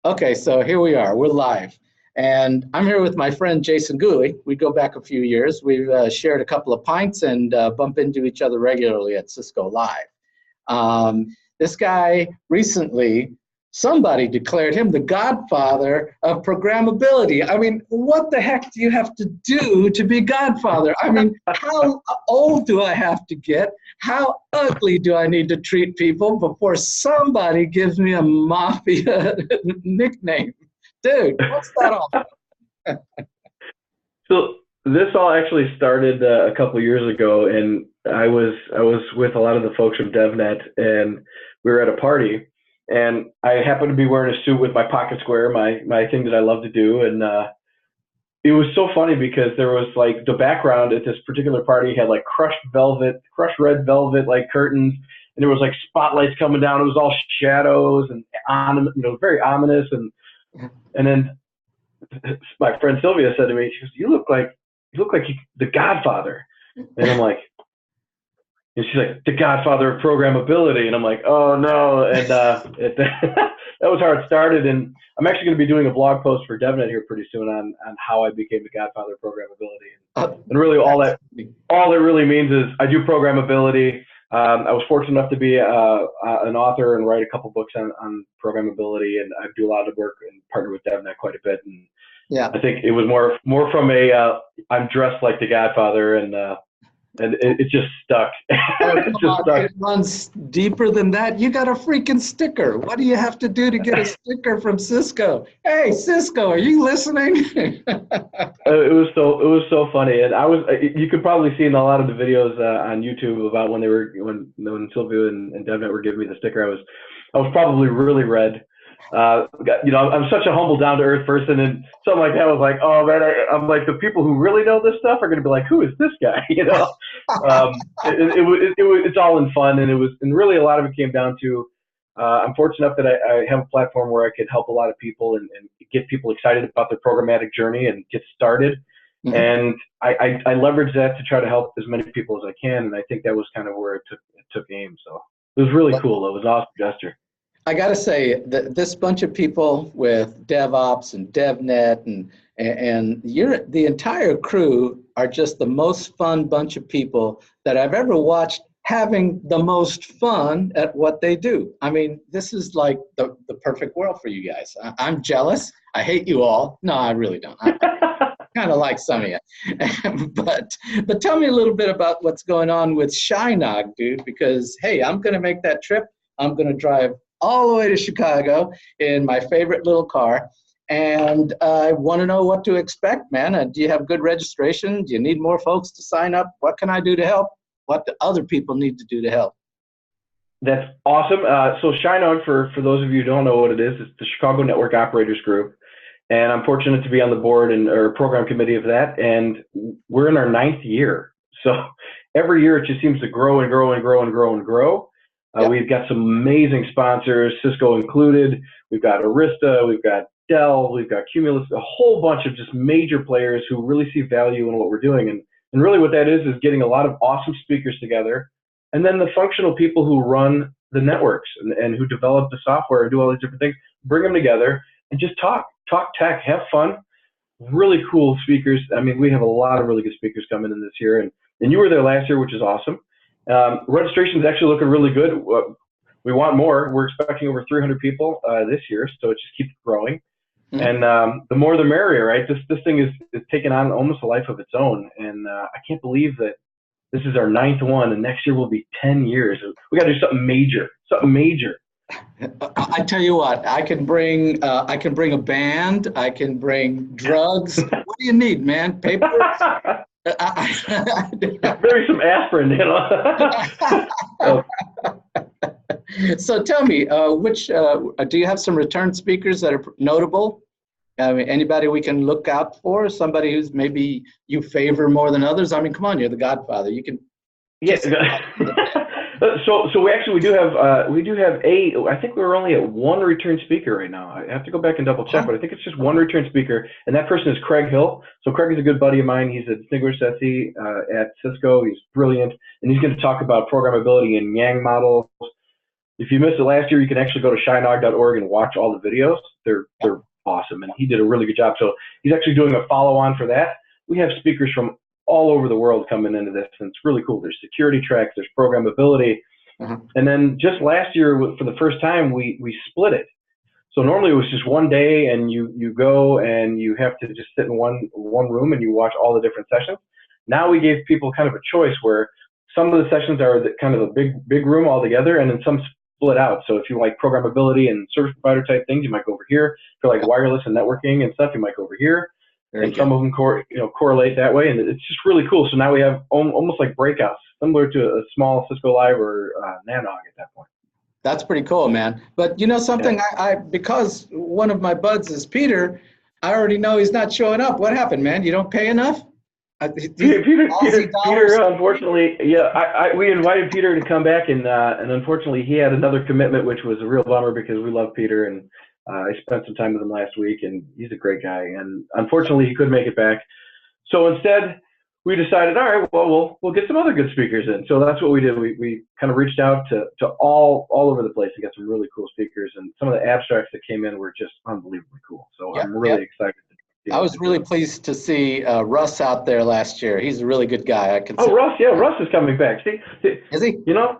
Okay, so here we are. We're live. And I'm here with my friend Jason Gooley. We go back a few years. We've shared a couple of pints and bump into each other regularly at Cisco Live. This guy recently, somebody declared him the godfather of programmability. I mean, what the heck do you have to do to be godfather? I mean, how old do I have to get? How ugly do I need to treat people before somebody gives me a mafia nickname? Dude, what's that all about? So this all actually started a couple years ago, and I was with a lot of the folks from DevNet, and we were at a party, and I happened to be wearing a suit with my pocket square, my thing that I love to do, and it was so funny because there was like the background at this particular party had like crushed red velvet like curtains, and there was like spotlights coming down. It was all shadows and very ominous, and then my friend Sylvia said to me, she goes, "You look like the Godfather," and I'm like, and she's like, "The Godfather of programmability," and I'm like, "Oh no!" And that was how it started. And I'm actually going to be doing a blog post for DevNet here pretty soon on how I became the Godfather of programmability. And really, all it really means is I do programmability. I was fortunate enough to be an author and write a couple books on programmability, and I do a lot of work and partner with DevNet quite a bit. And Yeah. I think it was more from I'm dressed like the Godfather, and it just stuck. It just stuck. It runs deeper than that. You got a freaking sticker. What do you have to do to get a sticker from Cisco? Hey, Cisco, are you listening? It was so funny, and you could probably see in a lot of the videos on YouTube about when Sylvia and DevNet were giving me the sticker. I was probably really red. I'm such a humble, down-to-earth person, and something like that was like, oh man, I'm like, the people who really know this stuff are going to be like, who is this guy? It's all in fun, and really a lot of it came down to I'm fortunate enough that I have a platform where I could help a lot of people and get people excited about their programmatic journey and get started. Mm-hmm. And I leverage that to try to help as many people as I can, and I think that was kind of where it took aim. So it was really cool. It was an awesome gesture. I got to say that this bunch of people with DevOps and DevNet and the entire crew are just the most fun bunch of people that I've ever watched having the most fun at what they do. I mean, this is like the perfect world for you guys. I'm jealous. I hate you all. No, I really don't. I kind of like some of you. But tell me a little bit about what's going on with CHINOG, dude, because, hey, I'm going to make that trip. I'm going to drive all the way to Chicago in my favorite little car. And I want to know what to expect, man. Do you have good registration? Do you need more folks to sign up? What can I do to help? What do other people need to do to help? That's awesome. So CHINOG, for those of you who don't know what it is, it's the Chicago Network Operators Group. And I'm fortunate to be on the board or program committee of that. And we're in our 9th year. So every year it just seems to grow and grow and grow and grow and grow. Yep. We've got some amazing sponsors, Cisco included. We've got Arista, we've got Dell, we've got Cumulus, a whole bunch of just major players who really see value in what we're doing. And really what that is getting a lot of awesome speakers together, and then the functional people who run the networks and who develop the software and do all these different things, bring them together and just talk tech, have fun. Really cool speakers. I mean, we have a lot of really good speakers coming in this year, and you were there last year, which is awesome. Registration is actually looking really good. We want more. We're expecting over 300 people this year, so it just keeps growing. Mm-hmm. And the more the merrier, right? This thing is taking on almost a life of its own, and I can't believe that this is our 9th one, and next year will be 10 years. We got to do something major. I tell you what, I can bring a band. I can bring drugs. What do you need, man? Paper. Maybe some aspirin, So tell me, which do you have some return speakers that are notable? I mean, anybody we can look out for? Somebody who's maybe you favor more than others? I mean, come on, you're the Godfather. You can. Yes. So we do have I think we're only at one return speaker right now. I have to go back and double check, but I think it's just one return speaker, and that person is Craig Hill. So Craig is a good buddy of mine. He's a distinguished SE at Cisco. He's brilliant, and he's going to talk about programmability and Yang models. If you missed it last year, you can actually go to CHINOG09 and watch all the videos. They're awesome, and he did a really good job. So he's actually doing a follow-on for that. We have speakers from all over the world coming into this, and it's really cool. There's security tracks, there's programmability, and then just last year, for the first time, we split it. So normally it was just one day, and you go and you have to just sit in one room and you watch all the different sessions. Now we gave people kind of a choice where some of the sessions are kind of a big room all together, and then some split out. So if you like programmability and service provider type things, you might go over here. If you like wireless and networking and stuff, you might go over here. And some of them correlate that way, and it's just really cool. So now we have almost like breakouts, similar to a small Cisco Live or Nanog at that point. That's pretty cool, man. But you know something, I because one of my buds is Peter, I already know he's not showing up. What happened, man? You don't pay enough? Peter, unfortunately, we invited Peter to come back, and unfortunately he had another commitment, which was a real bummer because we love Peter, and I spent some time with him last week, and he's a great guy. And unfortunately, he couldn't make it back. So instead, we decided, all right, well, we'll get some other good speakers in. So that's what we did. We kind of reached out to all over the place and got some really cool speakers. And some of the abstracts that came in were just unbelievably cool. So I'm really excited. I was really pleased to see Russ out there last year. He's a really good guy. Russ, Russ is coming back. See, is he? You know,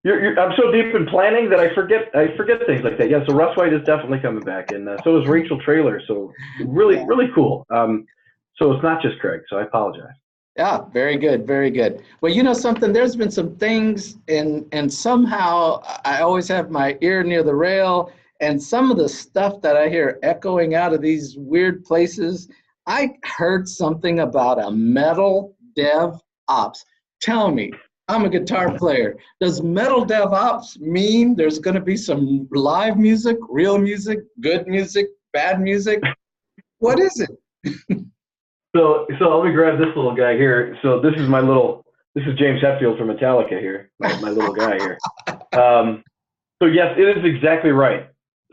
I'm so deep in planning that I forget things like that. Yeah, so Russ White is definitely coming back, and so is Rachel Traylor. So really cool. So it's not just Craig. So I apologize. Yeah, very good, very good. Well, you know something, there's been some things, and somehow I always have my ear near the rail, and some of the stuff that I hear echoing out of these weird places, I heard something about a metal dev ops. Tell me, I'm a guitar player. Does metal dev ops mean there's going to be some live music, real music, good music, bad music? What is it? So let me grab this little guy here. So this is James Hetfield from Metallica here, my little guy here. So yes, it is exactly right.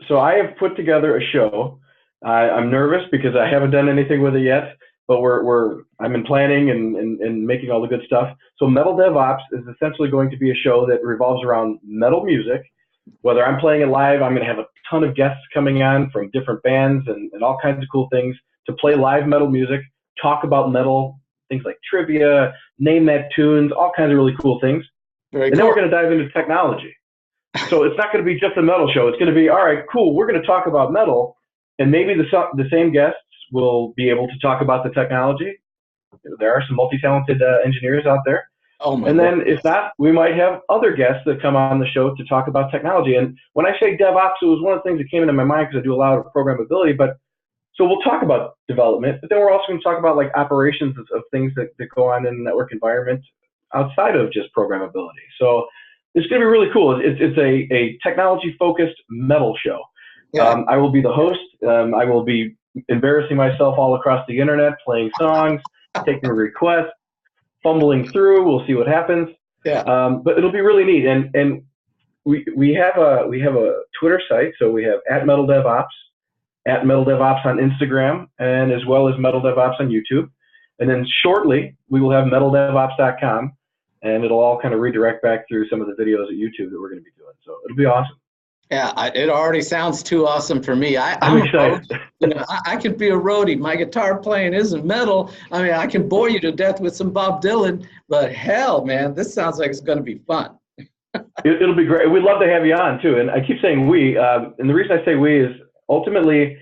So I have put together a show. I'm nervous because I haven't done anything with it yet, but I'm in planning and making all the good stuff. So Metal DevOps is essentially going to be a show that revolves around metal music. Whether I'm playing it live, I'm going to have a ton of guests coming on from different bands and all kinds of cool things to play live metal music, talk about metal, things like trivia, name that tunes, all kinds of really cool things. Then we're going to dive into technology. So it's not going to be just a metal show. It's going to be, all right, cool, we're going to talk about metal, and maybe the same guests will be able to talk about the technology. There are some multi-talented engineers out there. And then if not, we might have other guests that come on the show to talk about technology. And when I say DevOps, it was one of the things that came into my mind because I do a lot of programmability. But so we'll talk about development, but then we're also going to talk about like operations of things that go on in the network environment outside of just programmability. So it's going to be really cool. It's a technology-focused metal show. Yeah. I will be the host. I will be embarrassing myself all across the internet, playing songs, taking requests, fumbling through. We'll see what happens. Yeah. But it'll be really neat. And we have a Twitter site. So we have @MetalDevOps, @MetalDevOps on Instagram, and as well as MetalDevOps on YouTube. And then shortly we will have MetalDevOps.com. And it'll all kind of redirect back through some of the videos at YouTube that we're going to be doing. So it'll be awesome. Yeah, it already sounds too awesome for me. I'm excited. I can be a roadie. My guitar playing isn't metal. I mean, I can bore you to death with some Bob Dylan, but hell, man, this sounds like it's going to be fun. It'll be great. We'd love to have you on, too. And I keep saying we. And the reason I say we is ultimately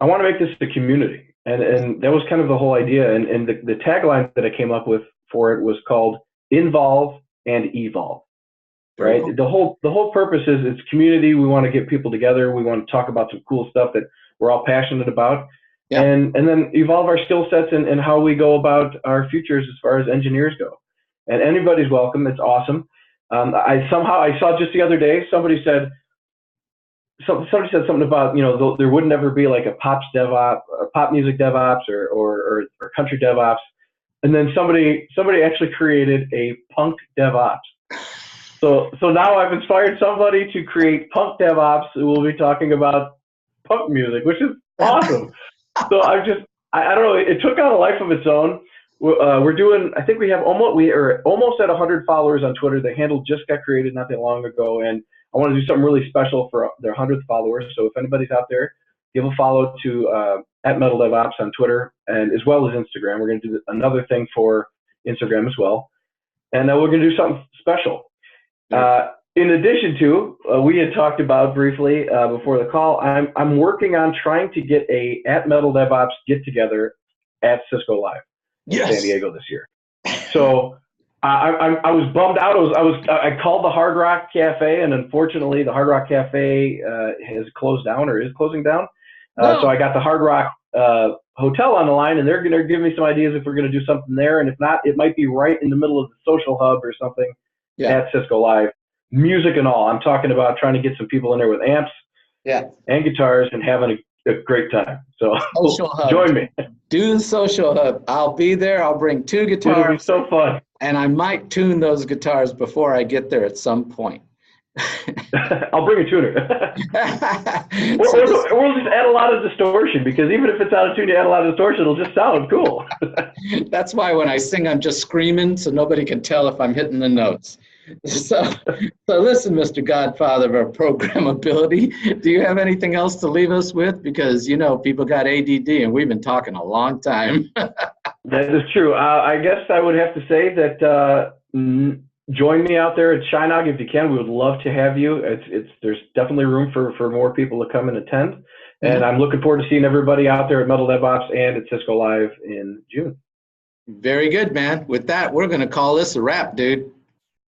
I want to make this a community. And that was kind of the whole idea. And the tagline that I came up with for it was called Involve and Evolve, right? Cool. The whole purpose is it's community. We want to get people together. We want to talk about some cool stuff that we're all passionate about, and then evolve our skill sets and how we go about our futures as far as engineers go. And anybody's welcome. It's awesome. I saw just the other day somebody said something about there would never be like a pop music DevOps or country DevOps. And then somebody actually created a punk DevOps. So now I've inspired somebody to create punk DevOps who will be talking about punk music, which is awesome. So I don't know, it took on a life of its own. We're doing, I think we are almost at 100 followers on Twitter. The handle just got created not that long ago, and I want to do something really special for their 100th followers. So if anybody's out there, give a follow to at Metal DevOps on Twitter, and as well as Instagram. We're going to do another thing for Instagram as well, and we're going to do something special. In addition to, we had talked about briefly before the call, I'm working on trying to get a at Metal DevOps get together at Cisco Live in San Diego this year. So I was bummed out. I called the Hard Rock Cafe, and unfortunately, the Hard Rock Cafe has closed down or is closing down. So I got the Hard Rock Hotel on the line, and they're going to give me some ideas if we're going to do something there, and if not, it might be right in the middle of the social hub or something at Cisco Live. Music and all. I'm talking about trying to get some people in there with amps and guitars and having a great time. So join me. Do the social hub. I'll be there. I'll bring 2 guitars. It'll be so fun. And I might tune those guitars before I get there at some point. I'll bring a tuner. or we'll just add a lot of distortion, because even if it's out of tune, you add a lot of distortion, it'll just sound cool. That's why when I sing, I'm just screaming so nobody can tell if I'm hitting the notes. So listen, Mr. Godfather of our programmability, do you have anything else to leave us with? Because, you know, people got ADD and we've been talking a long time. That is true. I guess I would have to say that join me out there at CHINOG if you can. We would love to have you. There's definitely room for more people to come and attend. And I'm looking forward to seeing everybody out there at Metal DevOps and at Cisco Live in June. Very good, man. With that, we're going to call this a wrap, dude.